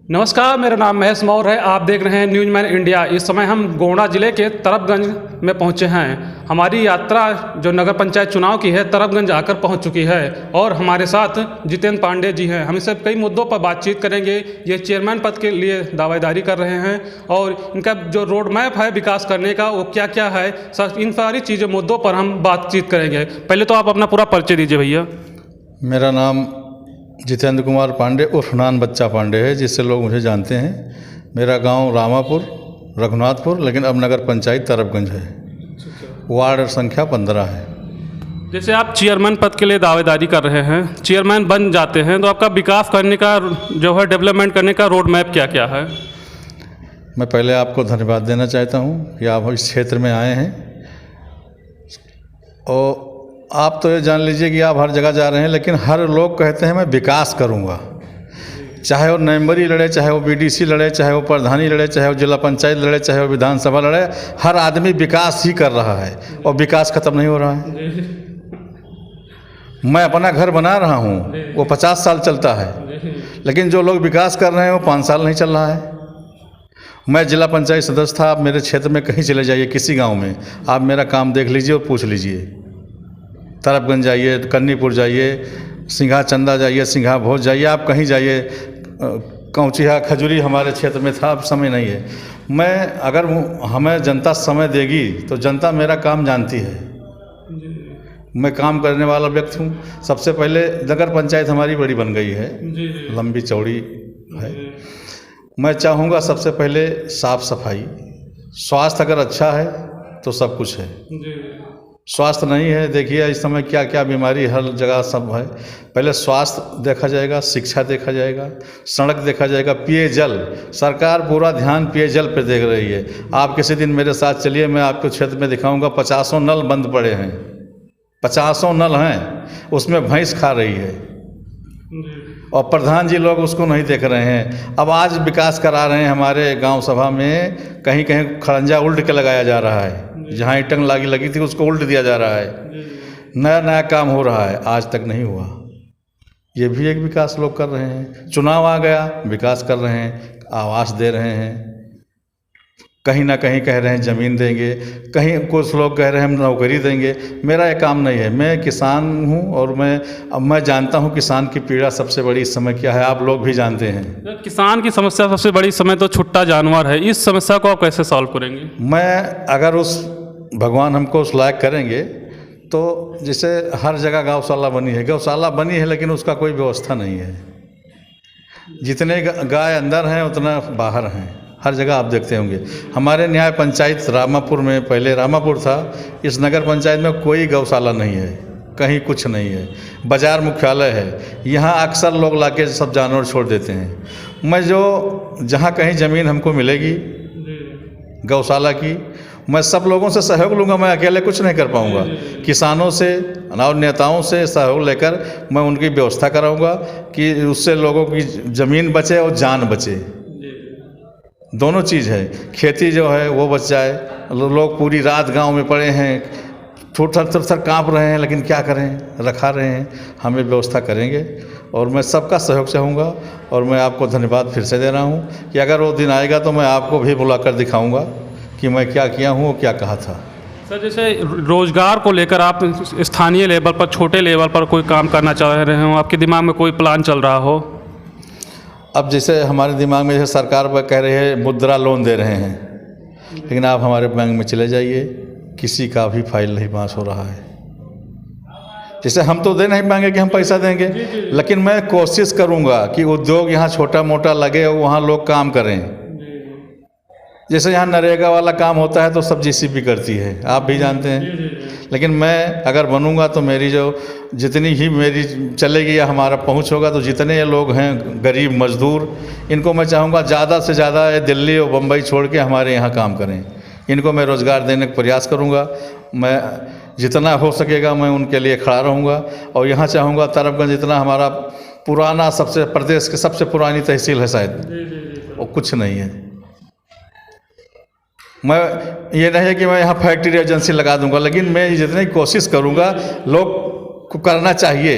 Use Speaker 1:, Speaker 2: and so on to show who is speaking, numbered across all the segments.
Speaker 1: नमस्कार, मेरा नाम महेश मौर्य है। आप देख रहे हैं न्यूज़ मैन इंडिया। इस समय हम गोंडा जिले के तरफगंज में पहुंचे हैं। हमारी यात्रा जो नगर पंचायत चुनाव की है तरफगंज आकर पहुंच चुकी है और हमारे साथ जितेंद्र पांडे जी हैं। हम इनसे कई मुद्दों पर बातचीत करेंगे। ये चेयरमैन पद के लिए दावेदारी कर रहे हैं और इनका जो रोड मैप है विकास करने का वो क्या क्या है, इन सारी चीज़ों मुद्दों पर हम बातचीत करेंगे। पहले तो आप अपना पूरा परिचय दीजिए भैया।
Speaker 2: मेरा नाम जितेंद्र कुमार पांडे उर्फ नान बच्चा पांडे है, जिससे लोग मुझे जानते हैं। मेरा गांव रामापुर रघुनाथपुर, लेकिन अब नगर पंचायत तरफगंज है। वार्ड संख्या 15 है।
Speaker 1: जैसे आप चेयरमैन पद के लिए दावेदारी कर रहे हैं, चेयरमैन बन जाते हैं तो आपका विकास करने का जो है डेवलपमेंट करने का रोड मैप क्या क्या है?
Speaker 2: मैं पहले आपको धन्यवाद देना चाहता हूं कि आप इस क्षेत्र में आए हैं। और आप तो ये जान लीजिए कि आप हर जगह जा रहे हैं, लेकिन हर लोग कहते हैं मैं विकास करूंगा। चाहे वो मेंबरी लड़े, चाहे वो बीडीसी लड़े, चाहे वो प्रधानी लड़े, चाहे वो जिला पंचायत लड़े, चाहे वो विधानसभा लड़े, हर आदमी विकास ही कर रहा है और विकास खत्म नहीं हो रहा है। मैं अपना घर बना रहा हूँ, वो 50 साल चलता है, लेकिन जो लोग विकास कर रहे हैं वो 5 साल नहीं चल रहा है। मैं जिला पंचायत सदस्य था। आप मेरे क्षेत्र में कहीं चले जाइए, किसी गांव में आप मेरा काम देख लीजिए और पूछ लीजिए। तरफगंज जाइए, कन्नीपुर जाइए, सिंघा चंदा जाइए, सिंघा भोज जाइए, आप कहीं जाइए। कौचिया खजूरी हमारे क्षेत्र में था, अब समय नहीं है। मैं अगर हमें जनता समय देगी तो जनता मेरा काम जानती है। मैं काम करने वाला व्यक्ति हूँ। सबसे पहले नगर पंचायत हमारी बड़ी बन गई है, लंबी चौड़ी है। मैं चाहूँगा सबसे पहले साफ सफाई। स्वास्थ्य अगर अच्छा है तो सब कुछ है। स्वास्थ्य नहीं है, देखिए इस समय क्या क्या बीमारी हर जगह सब है। पहले स्वास्थ्य देखा जाएगा, शिक्षा देखा जाएगा, सड़क देखा जाएगा, पेयजल। सरकार पूरा ध्यान पेयजल पर देख रही है। आप किसी दिन मेरे साथ चलिए, मैं आपके क्षेत्र में दिखाऊंगा। 50 नल बंद पड़े हैं, 50 नल हैं, उसमें भैंस खा रही है और प्रधान जी लोग उसको नहीं देख रहे हैं। अब आज विकास करा रहे हैं हमारे गांव सभा में, कहीं कहीं खड़ंजा उल्ट के लगाया जा रहा है। जहाँ ईंटें लगी थी उसको उल्ट दिया जा रहा है। नया नया काम हो रहा है, आज तक नहीं हुआ। ये भी एक विकास लोग कर रहे हैं। चुनाव आ गया, विकास कर रहे हैं, आवास दे रहे हैं। कहीं ना कहीं कह रहे हैं ज़मीन देंगे, कहीं कुछ लोग कह रहे हैं हम नौकरी देंगे। मेरा ये काम नहीं है। मैं किसान हूँ और मैं जानता हूँ किसान की पीड़ा सबसे बड़ी इस समय क्या है, आप लोग भी जानते हैं।
Speaker 1: किसान की समस्या सबसे बड़ी समय तो छुट्टा जानवर है। इस समस्या को आप कैसे सॉल्व करेंगे?
Speaker 2: मैं अगर भगवान हमको उस लायक करेंगे तो जैसे हर जगह गौशाला बनी है, लेकिन उसका कोई व्यवस्था नहीं है। जितने गाय अंदर हैं उतना बाहर हैं, हर जगह आप देखते होंगे। हमारे न्याय पंचायत रामापुर में, पहले रामापुर था, इस नगर पंचायत में कोई गौशाला नहीं है, कहीं कुछ नहीं है। बाजार मुख्यालय है, यहाँ अक्सर लोग लाके सब जानवर छोड़ देते हैं। मैं जहाँ कहीं ज़मीन हमको मिलेगी गौशाला की, मैं सब लोगों से सहयोग लूँगा। मैं अकेले कुछ नहीं कर पाऊँगा। किसानों से और नेताओं से सहयोग लेकर मैं उनकी व्यवस्था कराऊँगा कि उससे लोगों की ज़मीन बचे और जान बचे। दोनों चीज़ है। खेती जो है वो बच जाए। लोग पूरी रात गांव में पड़े हैं, थर काँप रहे हैं, लेकिन क्या करें, रखा रहे हैं। हमें व्यवस्था करेंगे और मैं सबका सहयोग चाहूँगा। और मैं आपको धन्यवाद फिर से दे रहा हूँ कि अगर वो दिन आएगा तो मैं आपको भी बुलाकर दिखाऊँगा कि मैं क्या किया हूँ और क्या कहा था।
Speaker 1: सर, जैसे रोजगार को लेकर आप स्थानीय लेवल पर, छोटे लेवल पर कोई काम करना चाह रहे हो, आपके दिमाग में कोई प्लान चल रहा हो?
Speaker 2: अब जैसे हमारे दिमाग में जैसे सरकार कह रही है मुद्रा लोन दे रहे हैं, लेकिन आप हमारे बैंक में चले जाइए, किसी का भी फाइल नहीं पास हो रहा है। जैसे हम तो दे नहीं पाएंगे कि हम पैसा देंगे, लेकिन मैं कोशिश करूंगा कि उद्योग यहाँ छोटा मोटा लगे और वहाँ लोग काम करें। जैसे यहाँ नरेगा वाला काम होता है तो सब जीसीबी करती है, आप भी जानते हैं। लेकिन मैं अगर बनूंगा तो मेरी जितनी ही मेरी चलेगी या हमारा पहुँच होगा, तो जितने ये लोग हैं गरीब मजदूर, इनको मैं चाहूँगा ज़्यादा से ज़्यादा ये दिल्ली और बम्बई छोड़ के हमारे यहाँ काम करें। इनको मैं रोज़गार देने का प्रयास करूँगा। मैं जितना हो सकेगा मैं उनके लिए खड़ा रहूँगा। और यहाँ चाहूँगा तरफगंज, जितना हमारा पुराना, सबसे प्रदेश की सबसे पुरानी तहसील है शायद, वो कुछ नहीं है। मैं ये नहीं है कि मैं यहाँ फैक्ट्री एजेंसी लगा दूंगा, लेकिन मैं जितनी कोशिश करूँगा, लोग को करना चाहिए,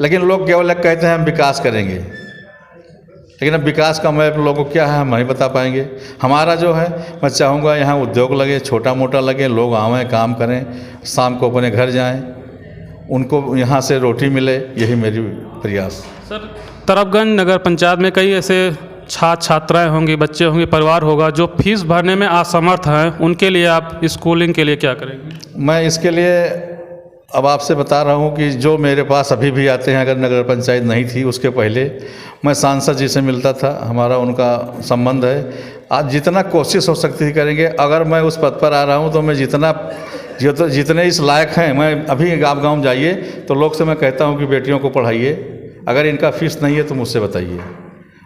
Speaker 2: लेकिन लोग केवल कहते हैं हम विकास करेंगे। लेकिन अब विकास का मैप लोगों को क्या है हम नहीं बता पाएंगे। हमारा जो है, मैं चाहूँगा यहाँ उद्योग लगे, छोटा मोटा लगे, लोग आवें, काम करें, शाम को अपने घर जाएं, उनको यहाँ से रोटी मिले, यही मेरी प्रयास।
Speaker 1: सर, तरबगंज नगर पंचायत में कई ऐसे छात्राएं होंगी, बच्चे होंगे, परिवार होगा जो फीस भरने में असमर्थ हैं, उनके लिए आप स्कूलिंग के लिए क्या करेंगे?
Speaker 2: मैं इसके लिए अब आपसे बता रहा हूँ कि जो मेरे पास अभी भी आते हैं, अगर नगर पंचायत नहीं थी उसके पहले मैं सांसद जी से मिलता था, हमारा उनका संबंध है। आज जितना कोशिश हो सकती है करेंगे। अगर मैं उस पद पर आ रहा हूँ तो मैं जितने इस लायक हैं, मैं अभी गाँव जाइए तो लोग से मैं कहता हूँ कि बेटियों को पढ़ाइए, अगर इनका फीस नहीं है तो मुझसे बताइए।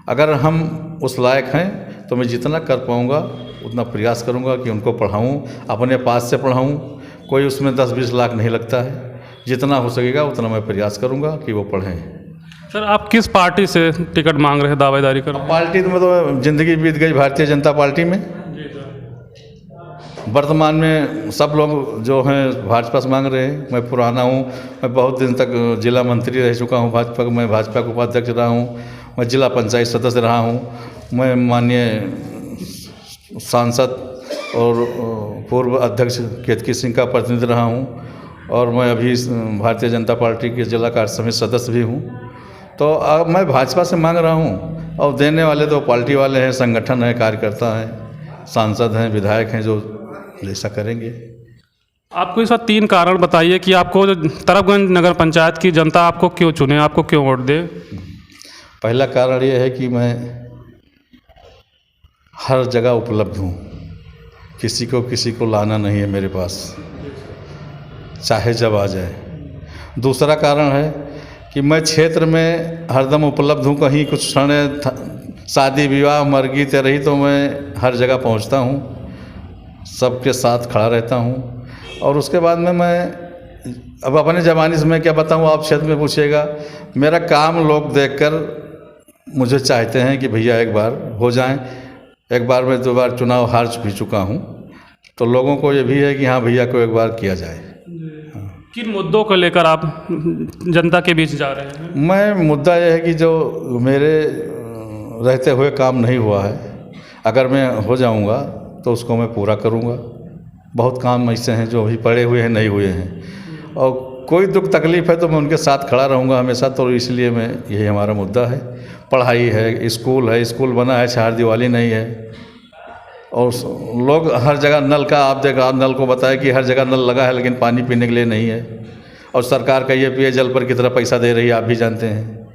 Speaker 2: अगर हम उस लायक हैं तो मैं जितना कर पाऊँगा उतना प्रयास करूँगा कि उनको पढ़ाऊँ, अपने पास से पढ़ाऊँ। कोई उसमें 10-20 लाख नहीं लगता है, जितना हो सकेगा उतना मैं प्रयास करूँगा कि वो पढ़ें।
Speaker 1: सर, आप किस पार्टी से टिकट मांग रहे हैं, दावेदारी कर?
Speaker 2: पार्टी तो मैं तो ज़िंदगी बीत गई भारतीय जनता पार्टी में। वर्तमान में सब लोग जो हैं भाजपा से मांग रहे हैं। मैं पुराना हूँ, मैं बहुत दिन तक जिला मंत्री रह चुका हूँ भाजपा का, मैं भाजपा का उपाध्यक्ष रहा हूँ, मैं जिला पंचायत सदस्य रहा हूँ, मैं माननीय सांसद और पूर्व अध्यक्ष केतकी सिंह का प्रतिनिधि रहा हूँ, और मैं अभी भारतीय जनता पार्टी के जिला कार्य समिति सदस्य भी हूँ। तो अब मैं भाजपा से मांग रहा हूँ, और देने वाले तो पार्टी वाले हैं, संगठन है, कार्यकर्ता हैं, सांसद हैं, विधायक हैं, जो जैसा करेंगे।
Speaker 1: आपको इस बार 3 कारण बताइए कि आपको तरबगंज नगर पंचायत की जनता आपको क्यों चुने, आपको क्यों वोट दे?
Speaker 2: पहला कारण ये है कि मैं हर जगह उपलब्ध हूँ, किसी को लाना नहीं है मेरे पास, चाहे जब आ जाए। दूसरा कारण है कि मैं क्षेत्र में हरदम उपलब्ध हूँ, कहीं कुछ क्षण शादी विवाह मरगी तेरही तो मैं हर जगह पहुँचता हूँ, सबके साथ खड़ा रहता हूँ। और उसके बाद में मैं अब अपने ज़माने से मैं क्या बताऊँ, आप क्षेत्र में पूछिएगा, मेरा काम लोग देखकर मुझे चाहते हैं कि भैया एक बार हो जाएं। एक बार मैं 2 बार चुनाव हार भी चुका हूँ, तो लोगों को ये भी है कि हाँ भैया को एक बार किया जाए।
Speaker 1: किन मुद्दों को लेकर आप जनता के बीच जा रहे हैं?
Speaker 2: मैं मुद्दा यह है कि जो मेरे रहते हुए काम नहीं हुआ है, अगर मैं हो जाऊंगा तो उसको मैं पूरा करूंगा। बहुत काम ऐसे हैं जो अभी पड़े हुए हैं, नहीं हुए हैं, और कोई दुख तकलीफ़ है तो मैं उनके साथ खड़ा रहूंगा हमेशा। तो इसलिए मैं, यही हमारा मुद्दा है। पढ़ाई है, स्कूल बना है, चार दिवाली नहीं है, और लोग हर जगह नल का, आप नल को बताए कि हर जगह नल लगा है लेकिन पानी पीने के लिए नहीं है, और सरकार का ये पेयजल पर कितना पैसा दे रही है आप भी जानते हैं।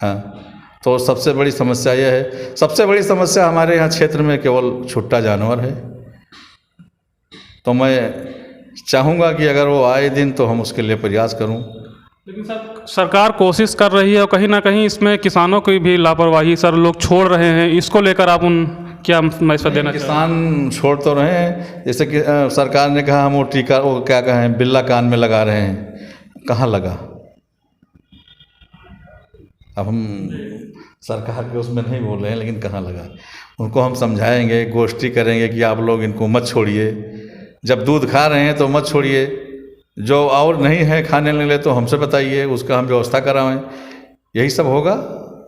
Speaker 2: हाँ, तो सबसे बड़ी समस्या यह है। सबसे बड़ी समस्या हमारे यहाँ क्षेत्र में केवल छुट्टा जानवर है। तो मैं चाहूँगा कि अगर वो आए दिन तो हम उसके लिए प्रयास करूँ।
Speaker 1: लेकिन सर, सरकार कोशिश कर रही है और कहीं ना कहीं इसमें किसानों की भी लापरवाही सर लोग छोड़ रहे हैं, इसको लेकर आप क्या मैसेज देना चाहिए?
Speaker 2: किसान छोड़ तो रहे हैं, जैसे कि सरकार ने कहा हम वो टीका, वो क्या कहें, बिल्ला कान में लगा रहे हैं, कहाँ लगा? अब हम सरकार के उसमें नहीं बोल रहे हैं, लेकिन कहाँ लगा? उनको हम समझाएंगे, गोष्ठी करेंगे कि आप लोग इनको मत छोड़िए, जब दूध खा रहे हैं तो मत छोड़िए, जो और नहीं है खाने के लिए तो हमसे बताइए, उसका हम व्यवस्था कराएं। यही सब होगा,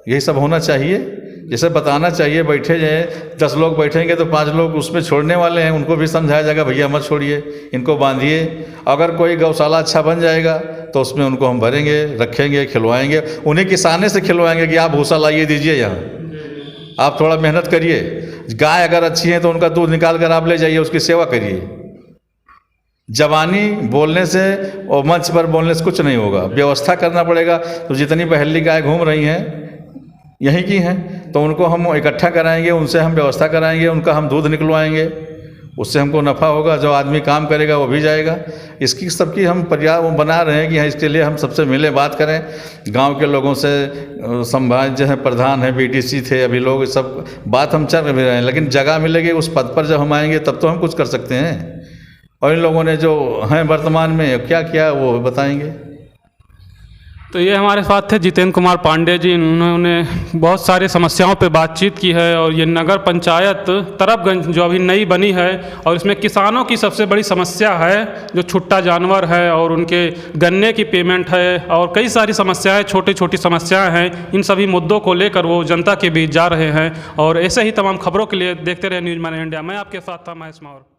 Speaker 2: यही सब होना चाहिए। जैसे बताना चाहिए, बैठे जाए 10 लोग बैठेंगे तो 5 लोग उसमें छोड़ने वाले हैं, उनको भी समझाया जाएगा भैया मत छोड़िए, इनको बांधिए। अगर कोई गौशाला अच्छा बन जाएगा तो उसमें उनको हम भरेंगे, रखेंगे, खिलवाएंगे, उन्हीं किसाने से खिलवाएंगे कि आप भूसा लाइए दीजिए, यहाँ आप थोड़ा मेहनत करिए। गाय अगर अच्छी है तो उनका दूध निकाल कर आप ले जाइए, उसकी सेवा करिए। जवानी बोलने से और मंच पर बोलने से कुछ नहीं होगा, व्यवस्था करना पड़ेगा। तो जितनी बहली गाय घूम रही हैं यहीं की हैं, तो उनको हम इकट्ठा कराएंगे, उनसे हम व्यवस्था कराएंगे, उनका हम दूध निकलवाएंगे, उससे हमको नफ़ा होगा। जो आदमी काम करेगा वो भी जाएगा। इसकी सबकी हम पर्याय बना रहे हैं कि इसके लिए हम सबसे मिले, बात करें, गांव के लोगों से, संभाग जो है प्रधान है, बीडीसी थे, अभी लोग सब बात हम चल रहे हैं। लेकिन जगह मिलेगी उस पद पर, जब हम आएंगे तब तो हम कुछ कर सकते हैं। और इन लोगों ने जो हैं वर्तमान में क्या किया वो बताएंगे।
Speaker 1: तो ये हमारे साथ थे जितेंद्र कुमार पांडे जी। उन्होंने बहुत सारी समस्याओं पे बातचीत की है और ये नगर पंचायत तरबगंज जो अभी नई बनी है और इसमें किसानों की सबसे बड़ी समस्या है जो छुट्टा जानवर है और उनके गन्ने की पेमेंट है और कई सारी समस्याएं, छोटी छोटी समस्याएं हैं। इन सभी मुद्दों को लेकर वो जनता के बीच जा रहे हैं और ऐसे ही तमाम खबरों के लिए देखते रहे न्यूज़ मैन इंडिया। मैं आपके साथ था महेश मावर।